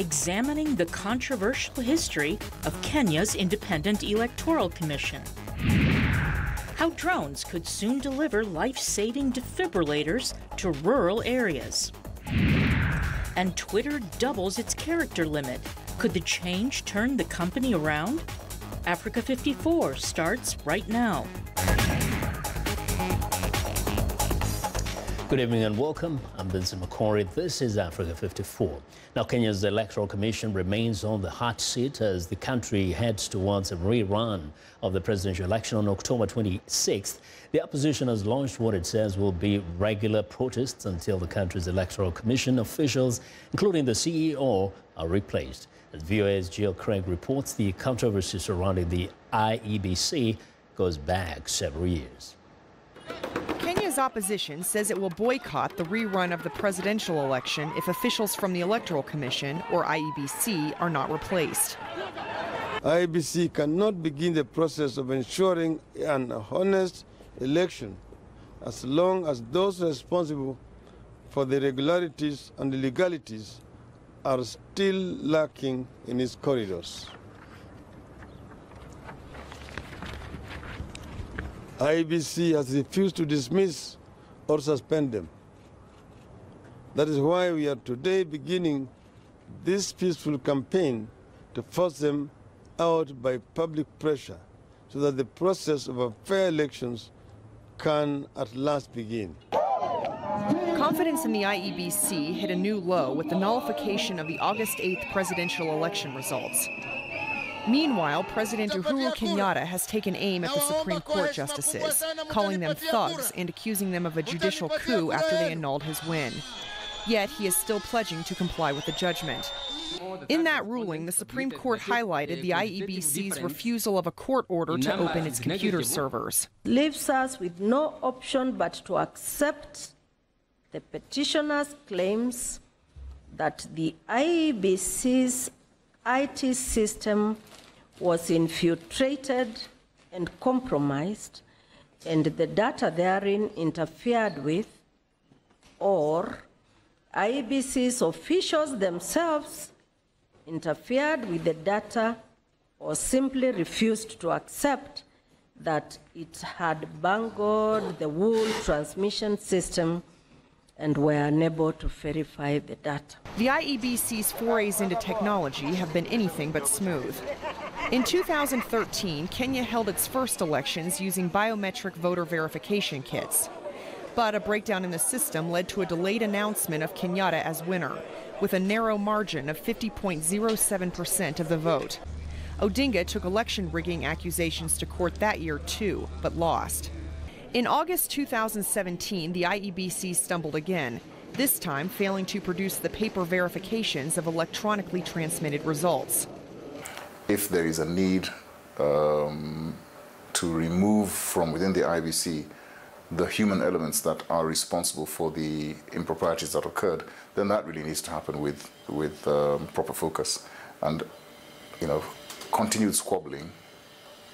examining the controversial history of Kenya's Independent Electoral Commission. How drones could soon deliver life-saving defibrillators to rural areas. And Twitter doubles its character limit. Could the change turn the company around? Africa 54 starts right now. Good evening and welcome. I'm Vincent McCory. This is Africa 54. Now, Kenya's Electoral Commission remains on the hot seat as the country heads towards a rerun of the presidential election on October 26th. The opposition has launched what it says will be regular protests until the country's Electoral Commission officials, including the CEO, are replaced. As VOA's Jill Craig reports, the controversy surrounding the IEBC goes back several years. Kenya's opposition says it will boycott the rerun of the presidential election if officials from the Electoral Commission, or IEBC, are not replaced. IEBC cannot begin the process of ensuring an honest election as long as those responsible for the irregularities and illegalities are still lacking in its corridors. IEBC has refused to dismiss or suspend them. That is why we are today beginning this peaceful campaign to force them out by public pressure so that the process of fair elections can at last begin. Confidence in the IEBC hit a new low with the nullification of the August 8th presidential election results. Meanwhile, President Uhuru Kenyatta has taken aim at the Supreme Court justices, calling them thugs and accusing them of a judicial coup after they annulled his win. Yet he is still pledging to comply with the judgment. In that ruling, the Supreme Court highlighted the IEBC's refusal of a court order to open its computer servers. Leaves us with no option but to accept the petitioner's claims that the IEBC's IT system was infiltrated and compromised, and the data therein interfered with, or IEBC's officials themselves interfered with the data or simply refused to accept that it had bungled the whole transmission system and were unable to verify the data. The IEBC's forays into technology have been anything but smooth. In 2013, Kenya held its first elections using biometric voter verification kits. But a breakdown in the system led to a delayed announcement of Kenyatta as winner, with a narrow margin of 50.07% of the vote. Odinga took election rigging accusations to court that year too, but lost. In August 2017, the IEBC stumbled again, this time failing to produce the paper verifications of electronically transmitted results. If there is a need to remove from within the IEBC the human elements that are responsible for the improprieties that occurred, then that really needs to happen with proper focus. And, continued squabbling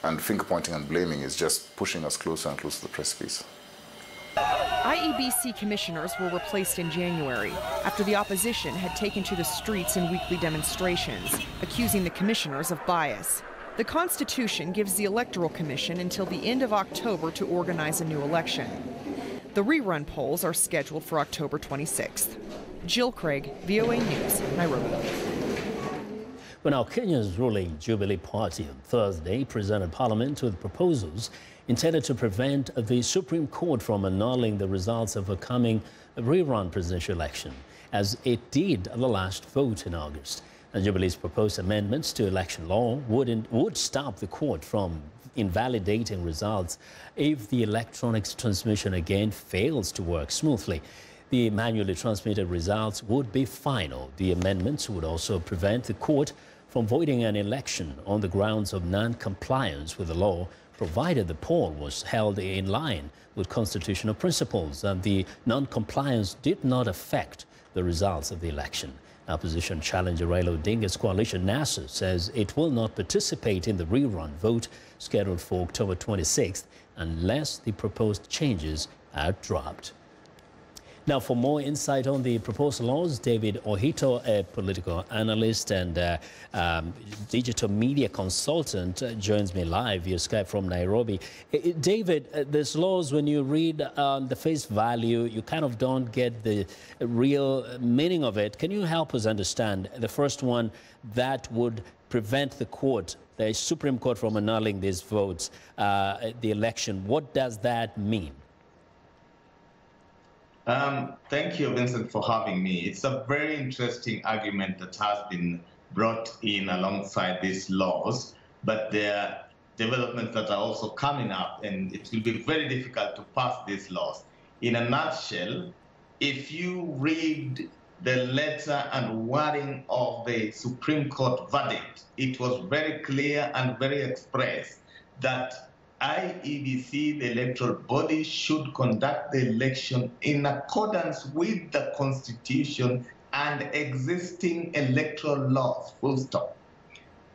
and finger-pointing and blaming is just pushing us closer and closer to the precipice. IEBC commissioners were replaced in January after the opposition had taken to the streets in weekly demonstrations, accusing the commissioners of bias. The Constitution gives the Electoral Commission until the end of October to organize a new election. The rerun polls are scheduled for October 26th. Jill Craig, VOA News, Nairobi. Well, now, Kenya's ruling Jubilee Party on Thursday presented Parliament with proposals intended to prevent the Supreme Court from annulling the results of a coming rerun presidential election, as it did at the last vote in August. And Jubilee's proposed amendments to election law would stop the court from invalidating results if the electronic transmission again fails to work smoothly. The manually transmitted results would be final. The amendments would also prevent the court from voiding an election on the grounds of non-compliance with the law, provided the poll was held in line with constitutional principles and the non-compliance did not affect the results of the election. Opposition challenger Raila Odinga's coalition, NASA, says it will not participate in the rerun vote scheduled for October 26th unless the proposed changes are dropped. Now, for more insight on the proposed laws, David Ohito, a political analyst and digital media consultant, joins me live via Skype from Nairobi. David, these laws, when you read the face value, you kind of don't get the real meaning of it. Can you help us understand the first one that would prevent the Supreme Court from annulling these votes, the election? What does that mean? Thank you, Vincent, for having me. It's a very interesting argument that has been brought in alongside these laws, but there are developments that are also coming up, and it will be very difficult to pass these laws. In a nutshell, if you read the letter and wording of the Supreme Court verdict, it was very clear and very express that IEBC, the electoral body, should conduct the election in accordance with the Constitution and existing electoral laws, full stop.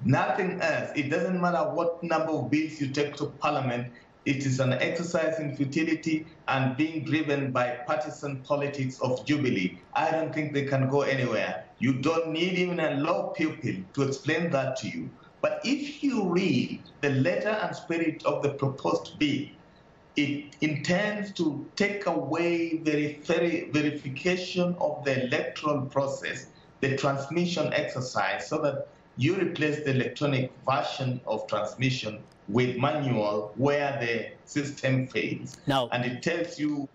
Nothing else. It doesn't matter what number of bills you take to Parliament. It is an exercise in futility and being driven by partisan politics of Jubilee. I don't think they can go anywhere. You don't need even a law pupil to explain that to you. But if you read the letter and spirit of the proposed bill, it intends to take away verification of the electoral process, the transmission exercise, so that you replace the electronic version of transmission with manual where the system fails. Now, and it tells you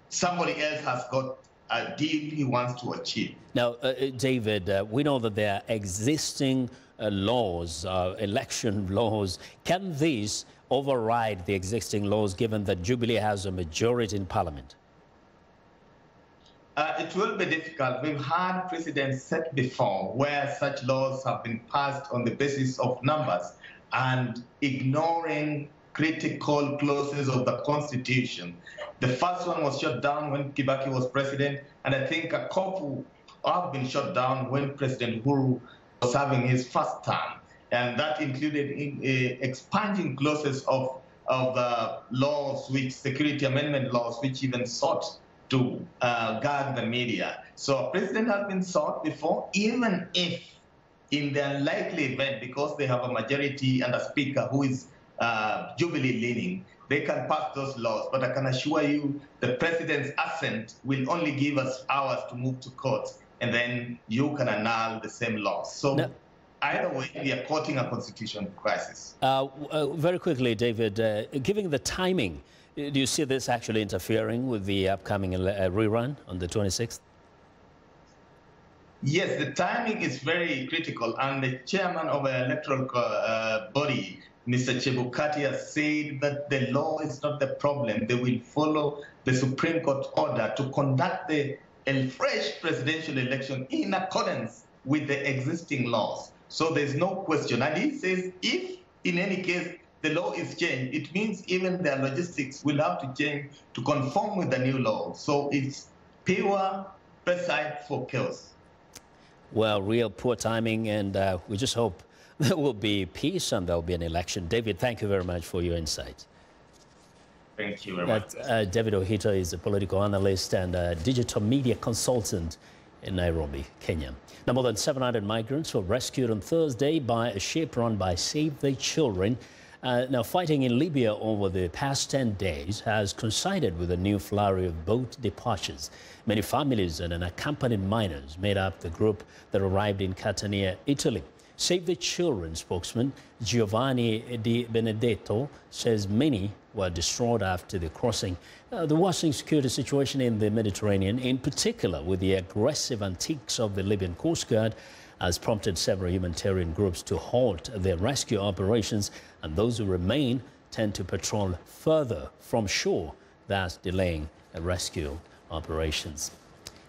somebody else has got a deal he wants to achieve. Now, David, we know that there are existing laws, election laws. Can these override the existing laws given that Jubilee has a majority in Parliament? It will be difficult. We've had precedents set before where such laws have been passed on the basis of numbers and ignoring critical clauses of the Constitution. The first one was shut down when Kibaki was president, and I think a couple have been shut down when President Uhuru was having his first term. And that included expanding clauses of laws, security amendment laws, which even sought to guard the media. So a president has been sought before, even if in the unlikely event, because they have a majority and a speaker who is Jubilee leaning, they can pass those laws. But I can assure you the president's assent will only give us hours to move to court, and then you can annul the same laws. So no. Either way, we are courting a constitutional crisis. Very quickly, David, given the timing, do you see this actually interfering with the upcoming rerun on the 26th? Yes, the timing is very critical, and the chairman of the electoral body, Mr. Chebukati, has said that the law is not the problem. They will follow the Supreme Court order to conduct a fresh presidential election in accordance with the existing laws. So there's no question. And he says if, in any case, the law is changed, it means even their logistics will have to change to conform with the new law. So it's pure recipe for chaos. Well, real poor timing, and we just hope there will be peace and there will be an election. David, thank you very much for your insight. Thank you very much. David Ohito is a political analyst and a digital media consultant in Nairobi, Kenya. Now, more than 700 migrants were rescued on Thursday by a ship run by Save the Children. Now, fighting in Libya over the past 10 days has coincided with a new flurry of boat departures. Many families and unaccompanied minors made up the group that arrived in Catania, Italy. Save the Children spokesman Giovanni Di Benedetto says many were destroyed after the crossing. The worsening security situation in the Mediterranean, in particular with the aggressive antics of the Libyan Coast Guard, has prompted several humanitarian groups to halt their rescue operations, and those who remain tend to patrol further from shore, thus delaying rescue operations.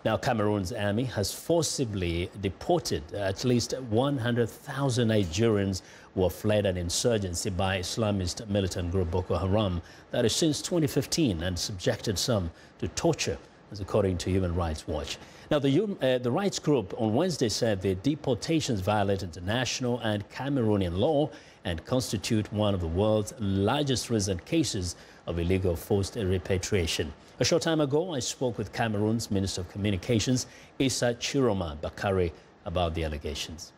Now, Cameroon's army has forcibly deported at least 100,000 Nigerians who have fled an insurgency by Islamist militant group Boko Haram that has since 2015 and subjected some to torture, as according to Human Rights Watch. Now, the rights group on Wednesday said the deportations violate international and Cameroonian law and constitute one of the world's largest recent cases of illegal forced repatriation. A short time ago, I spoke with Cameroon's Minister of Communications, Issa Chiroma Bakari, about the allegations.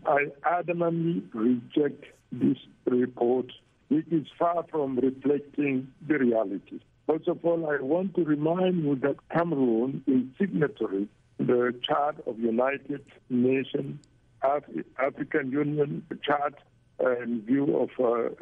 I adamantly reject this report, which is far from reflecting the reality. First of all, I want to remind you that Cameroon is signatory to the Charter of United Nations, African Union Charter, in view of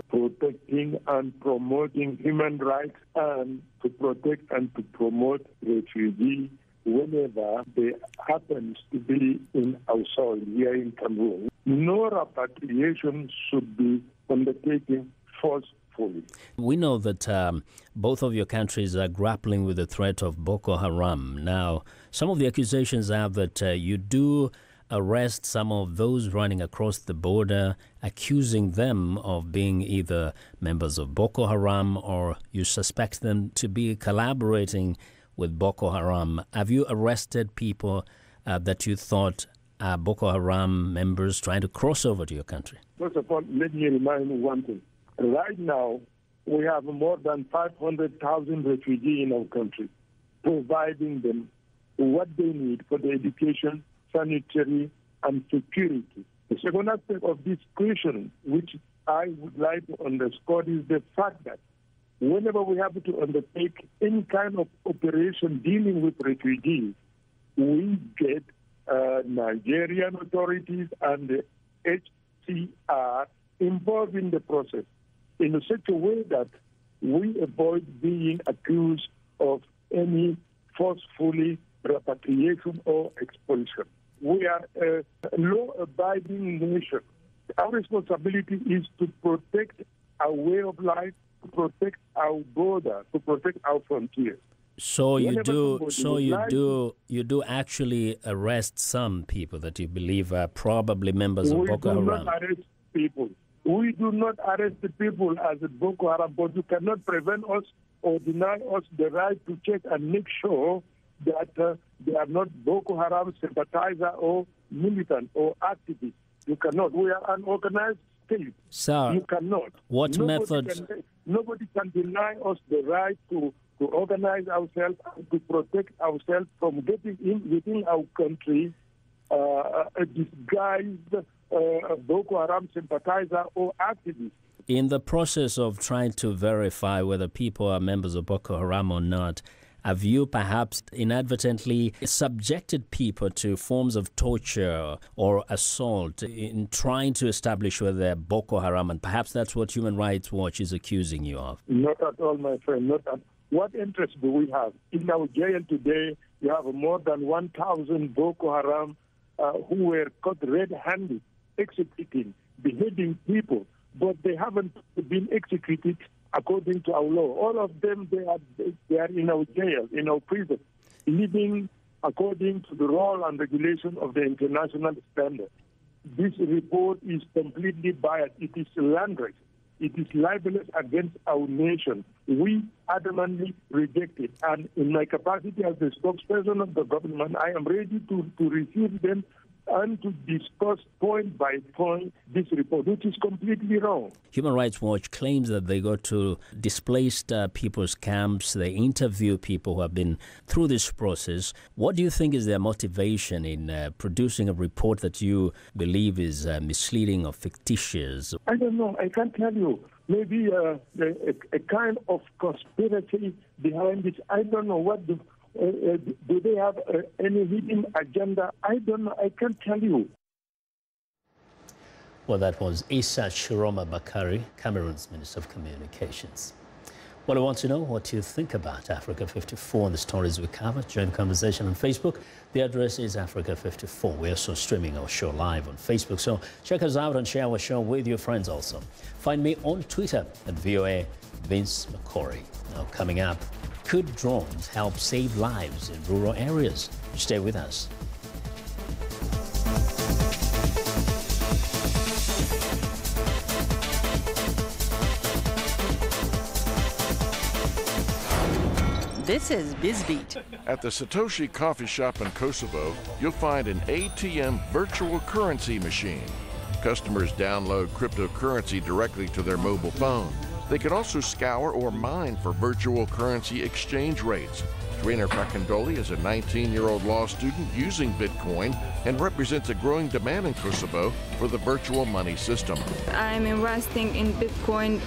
protecting and promoting human rights and to protect and to promote refugees whenever they happen to be in our soil here in Cameroon. No repatriation should be undertaken forcefully. We know that both of your countries are grappling with the threat of Boko Haram. Now, some of the accusations are that you do arrest some of those running across the border, accusing them of being either members of Boko Haram or you suspect them to be collaborating with Boko Haram. Have you arrested people that you thought are Boko Haram members trying to cross over to your country? First of all, let me remind you one thing. Right now, we have more than 500,000 refugees in our country, providing them what they need for their education, sanitary, and security. The second aspect of this question, which I would like to underscore, is the fact that whenever we have to undertake any kind of operation dealing with refugees, we get Nigerian authorities and the HCR involved in the process in such a way that we avoid being accused of any forcefully repatriation or expulsion. We are a law-abiding nation. Our responsibility is to protect our way of life, to protect our border, to protect our frontiers. So you do actually arrest some people that you believe are probably members of Boko Haram. We do not arrest people. We do not arrest the people as a Boko Haram, but you cannot prevent us or deny us the right to check and make sure that they are not Boko Haram sympathizer or militant or activist. You cannot. We are an organized state. Sir, you cannot. What methods? Nobody can deny us the right to organize ourselves and to protect ourselves from getting in within our country a disguised Boko Haram sympathizer or activist. In the process of trying to verify whether people are members of Boko Haram or not, have you perhaps inadvertently subjected people to forms of torture or assault in trying to establish whether they're Boko Haram? And perhaps that's what Human Rights Watch is accusing you of. Not at all, my friend. Not at. What interest do we have? In our jail today, we have more than 1,000 Boko Haram who were caught red-handed, executing, beheading people, but they haven't been executed according to our law. All of them, they are in our jail, in our prison, living according to the rule and regulation of the international standard. This report is completely biased. It is slanderous. It is libelous against our nation. We adamantly reject it. And in my capacity as the spokesperson of the government, I am ready to receive them and to discuss point by point this report, which is completely wrong. Human Rights Watch claims that they go to displaced people's camps, they interview people who have been through this process. What do you think is their motivation in producing a report that you believe is misleading or fictitious? I don't know. I can't tell you. Maybe a kind of conspiracy behind this. I don't know what do they have any hidden agenda? I don't know. I can't tell you. Well, that was Issa Chiroma Bakari, Cameroon's Minister of Communications. Well, I want to know what you think about Africa 54 and the stories we covered. Join the conversation on Facebook. The address is Africa 54. We're also streaming our show live on Facebook, so check us out and share our show with your friends also. Find me on Twitter at VOA Vince McCory. Now, coming up, could drones help save lives in rural areas? Stay with us. This is BizBeat. At the Satoshi coffee shop in Kosovo, you'll find an ATM virtual currency machine. Customers download cryptocurrency directly to their mobile phone. They can also scour or mine for virtual currency exchange rates. Rainer Fakandoli is a 19-year-old law student using Bitcoin and represents a growing demand in Kosovo for the virtual money system. I'm investing in Bitcoin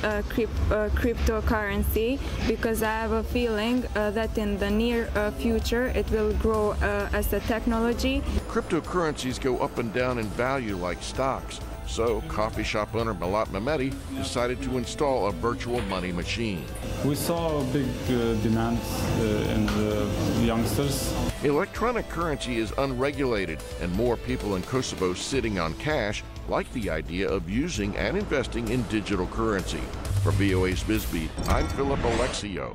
cryptocurrency because I have a feeling that in the near future it will grow as a technology. Cryptocurrencies go up and down in value like stocks. So, coffee shop owner Malat Mehmeti decided to install a virtual money machine. We saw a big demand in the youngsters. Electronic currency is unregulated, and more people in Kosovo sitting on cash like the idea of using and investing in digital currency. For VOA's BizBeat, I'm Philip Alexio.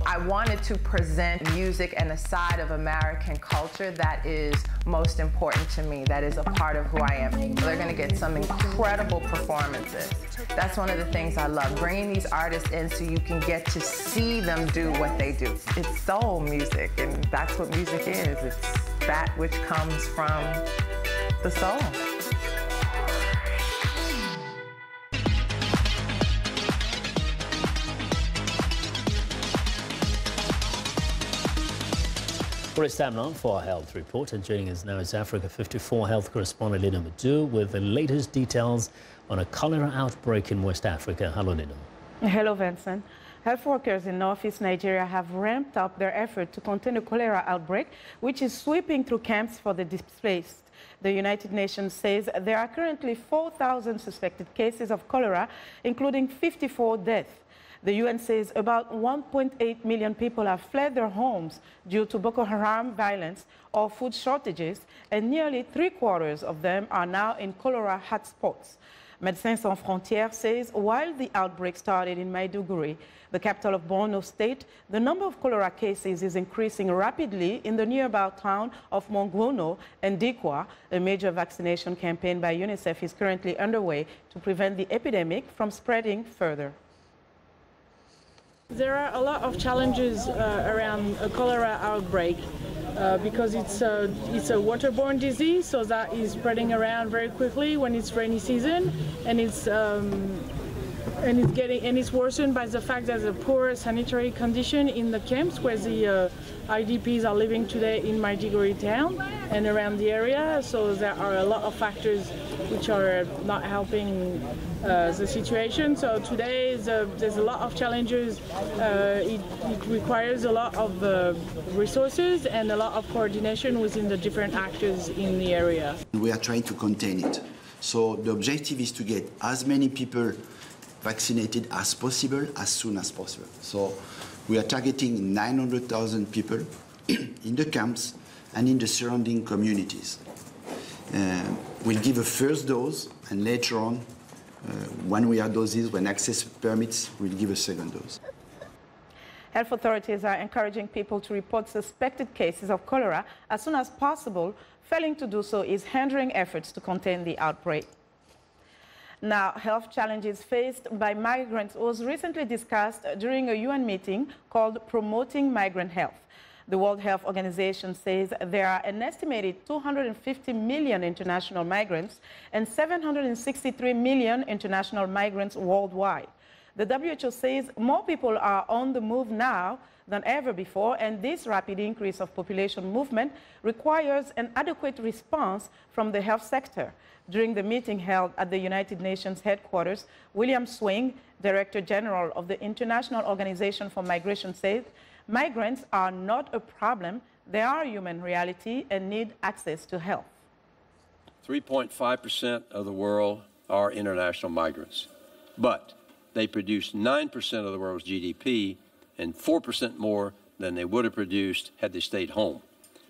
I wanted to present music and a side of American culture that is most important to me, that is a part of who I am. They're going to get some incredible performances. That's one of the things I love, bringing these artists in so you can get to see them do what they do. It's soul music, and that's what music is. It's that which comes from the soul. Well, it's time now for our health report, and joining us now is Africa 54 health correspondent Nina Madu with the latest details on a cholera outbreak in West Africa. Hello, Nina. Hello, Vincent. Health workers in northeast Nigeria have ramped up their effort to contain a cholera outbreak, which is sweeping through camps for the displaced. The United Nations says there are currently 4,000 suspected cases of cholera, including 54 deaths. The UN says about 1.8 million people have fled their homes due to Boko Haram violence or food shortages, and nearly 3/4 of them are now in cholera hotspots. Médecins Sans Frontières says while the outbreak started in Maiduguri, the capital of Borno State, the number of cholera cases is increasing rapidly in the nearby town of Mongono and Dikwa. A major vaccination campaign by UNICEF is currently underway to prevent the epidemic from spreading further. There are a lot of challenges around a cholera outbreak because it's a waterborne disease, so that is spreading around very quickly when it's rainy season, and it's worsened by the fact that the poor sanitary condition in the camps where the IDPs are living today in Maiduguri town and around the area. So there are a lot of factors which are not helping the situation. So today there's a lot of challenges. It requires a lot of resources and a lot of coordination within the different actors in the area. We are trying to contain it. So the objective is to get as many people vaccinated as possible, as soon as possible. So we are targeting 900,000 people in the camps and in the surrounding communities. We'll give a first dose, and later on, when we have doses, when access permits, we'll give a second dose. Health authorities are encouraging people to report suspected cases of cholera as soon as possible. Failing to do so is hindering efforts to contain the outbreak. Now, health challenges faced by migrants was recently discussed during a UN meeting called Promoting Migrant Health. The World Health Organization says there are an estimated 250 million international migrants and 763 million international migrants worldwide. The WHO says more people are on the move now than ever before, and this rapid increase of population movement requires an adequate response from the health sector. During the meeting held at the United Nations headquarters, William Swing, Director General of the International Organization for Migration, said migrants are not a problem, they are a human reality and need access to health. 3.5% of the world are international migrants, but they produce 9% of the world's GDP and 4% more than they would have produced had they stayed home.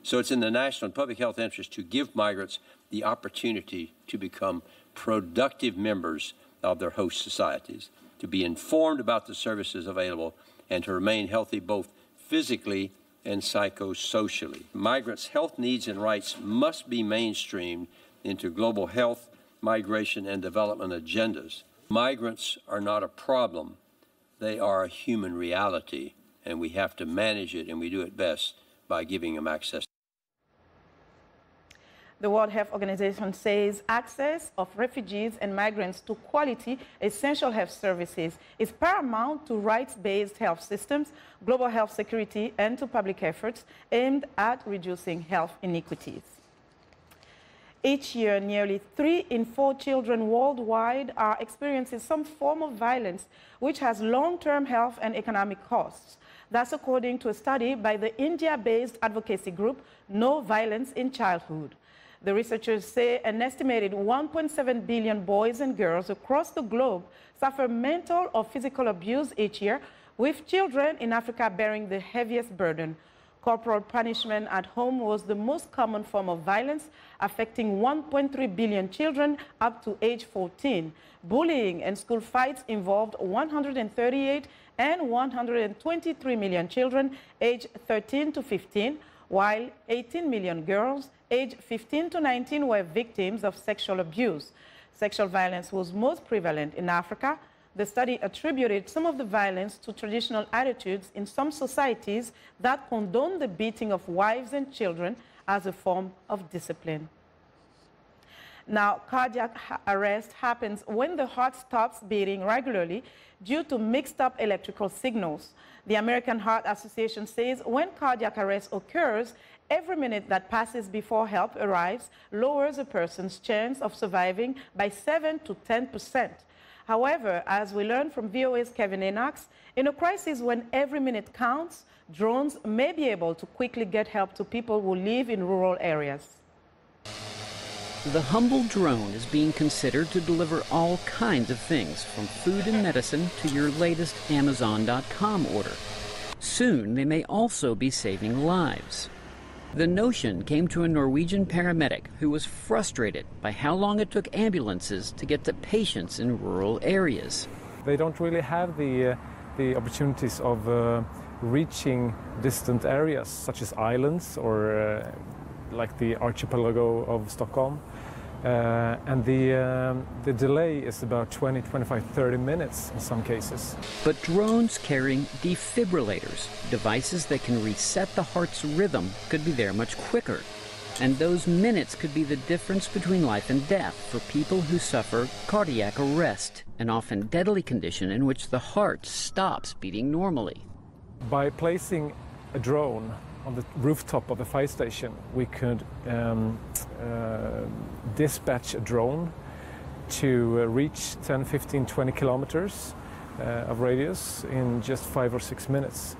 So it's in the national and public health interest to give migrants the opportunity to become productive members of their host societies, to be informed about the services available, and to remain healthy both physically and psychosocially. Migrants' health needs and rights must be mainstreamed into global health, migration, and development agendas. Migrants are not a problem. They are a human reality, and we have to manage it, and we do it best by giving them access. The World Health Organization says access of refugees and migrants to quality essential health services is paramount to rights-based health systems, global health security, and to public efforts aimed at reducing health inequities. Each year, nearly 3 in 4 children worldwide are experiencing some form of violence, which has long-term health and economic costs. That's according to a study by the India-based advocacy group No Violence in Childhood. The researchers say an estimated 1.7 billion boys and girls across the globe suffer mental or physical abuse each year, with children in Africa bearing the heaviest burden. Corporal punishment at home was the most common form of violence, affecting 1.3 billion children up to age 14. Bullying and school fights involved 138 and 123 million children aged 13 to 15, while 18 million girls aged 15 to 19 were victims of sexual abuse. Sexual violence was most prevalent in Africa. The study attributed some of the violence to traditional attitudes in some societies that condone the beating of wives and children as a form of discipline. Now, cardiac arrest happens when the heart stops beating regularly due to mixed-up electrical signals. The American Heart Association says when cardiac arrest occurs, every minute that passes before help arrives lowers a person's chance of surviving by 7 to 10%. However, as we learned from VOA's Kevin Enox, in a crisis when every minute counts, drones may be able to quickly get help to people who live in rural areas. The humble drone is being considered to deliver all kinds of things, from food and medicine to your latest Amazon.com order. Soon, they may also be saving lives. The notion came to a Norwegian paramedic who was frustrated by how long it took ambulances to get to patients in rural areas. They don't really have the opportunities of reaching distant areas, such as islands or like the archipelago of Stockholm. And the delay is about 20, 25, 30 minutes in some cases. But drones carrying defibrillators, devices that can reset the heart's rhythm, could be there much quicker. And those minutes could be the difference between life and death for people who suffer cardiac arrest, an often deadly condition in which the heart stops beating normally. By placing a drone on the rooftop of a fire station, we could dispatch a drone to reach 10, 15, 20 kilometers of radius in just 5 or 6 minutes.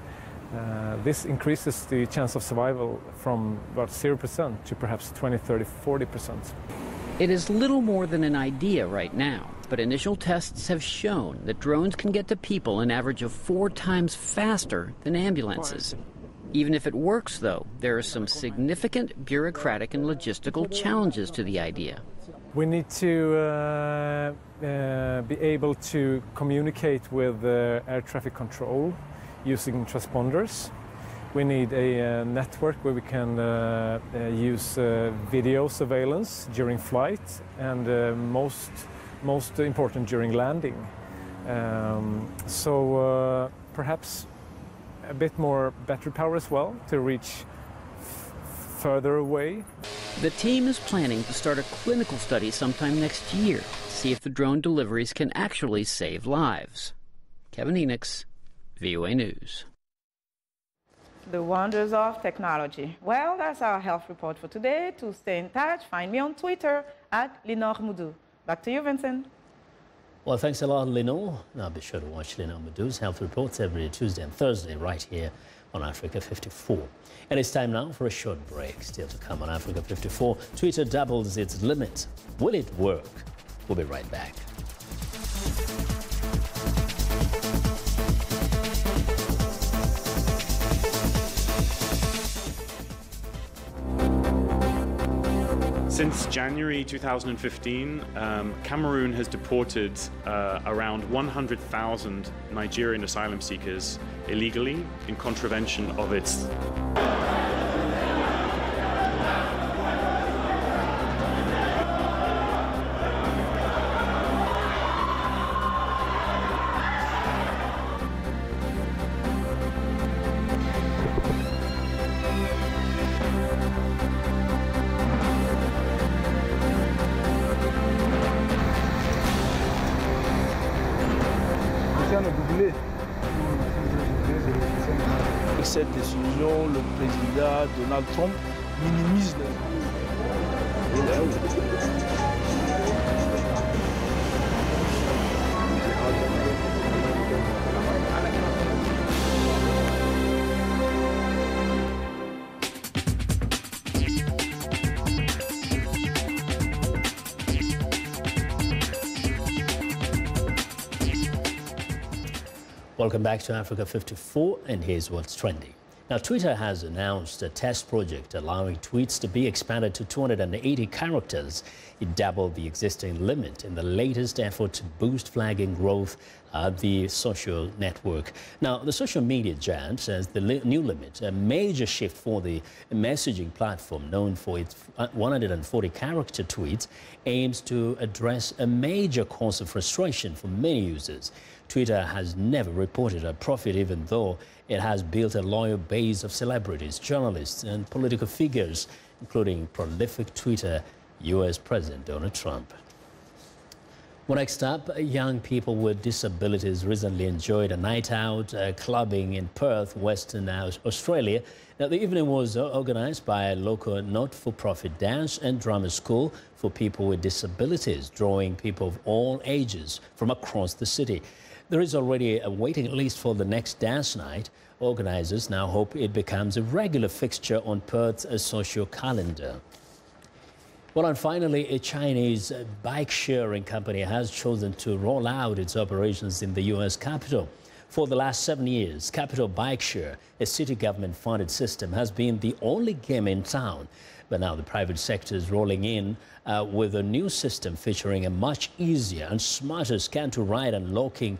This increases the chance of survival from about 0% to perhaps 20, 30, 40%. It is little more than an idea right now, but initial tests have shown that drones can get to people an average of 4 times faster than ambulances. Even if it works, though, there are some significant bureaucratic and logistical challenges to the idea. We need to be able to communicate with air traffic control using transponders. We need a network where we can use video surveillance during flight and most important during landing. So perhaps a bit more battery power as well to reach further away. The team is planning to start a clinical study sometime next year to see if the drone deliveries can actually save lives. Kevin Enox, VOA News. The wonders of technology. Well, that's our health report for today. To stay in touch, find me on Twitter at Linor Moudou. Back to you, Vincent. Well, thanks a lot, Linor. Now be sure to watch Linor Moudou's health reports every Tuesday and Thursday right here on Africa 54. And it's time now for a short break. Still to come on Africa 54, Twitter doubles its limit. Will it work? We'll be right back. Since January 2015, Cameroon has deported around 100,000 Nigerian asylum seekers illegally in contravention of its cette décision, le président Donald Trump minimise les... Welcome back to Africa 54, and here's what's trending. Now, Twitter has announced a test project allowing tweets to be expanded to 280 characters. It doubled the existing limit in the latest effort to boost flagging growth at the social network. Now, the social media giant says the new limit, a major shift for the messaging platform known for its 140-character tweets, aims to address a major cause of frustration for many users. Twitter has never reported a profit, even though it has built a loyal base of celebrities, journalists, and political figures, including prolific Twitter U.S. President Donald Trump. Well, next up, young people with disabilities recently enjoyed a night out clubbing in Perth, Western Australia. Now, the evening was organized by a local not-for-profit dance and drama school for people with disabilities, drawing people of all ages from across the city. There is already a waiting list for the next dance night. Organizers now hope it becomes a regular fixture on Perth's social calendar. Well, and finally, a Chinese bike-sharing company has chosen to roll out its operations in the U.S. capital. For the last 7 years, Capital Bike Share, a city government-funded system, has been the only game in town. But now the private sector is rolling in with a new system featuring a much easier and smarter scan-to-ride and locking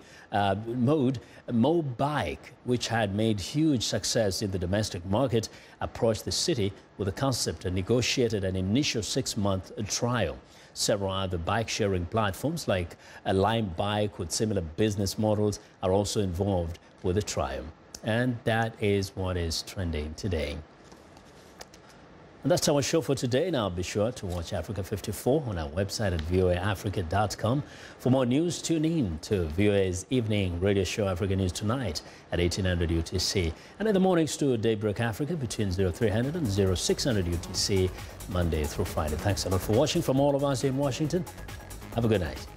mode. Mobike, which had made huge success in the domestic market, approached the city with a concept and negotiated an initial 6-month trial. Several other bike-sharing platforms like a Lime Bike with similar business models are also involved with the trial. And that is what is trending today. And that's our show for today. Now be sure to watch Africa 54 on our website at voaafrica.com. For more news, tune in to VOA's evening radio show Africa News Tonight at 1800 UTC. And in the mornings to Daybreak Africa between 0300 and 0600 UTC, Monday through Friday. Thanks a lot for watching from all of us in Washington. Have a good night.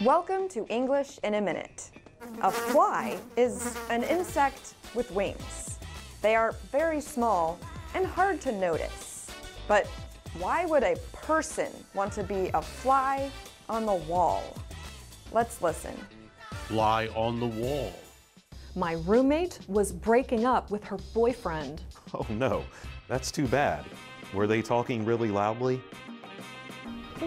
Welcome to English in a Minute. A fly is an insect with wings. They are very small and hard to notice. But why would a person want to be a fly on the wall? Let's listen. Fly on the wall. My roommate was breaking up with her boyfriend. Oh no, that's too bad. Were they talking really loudly?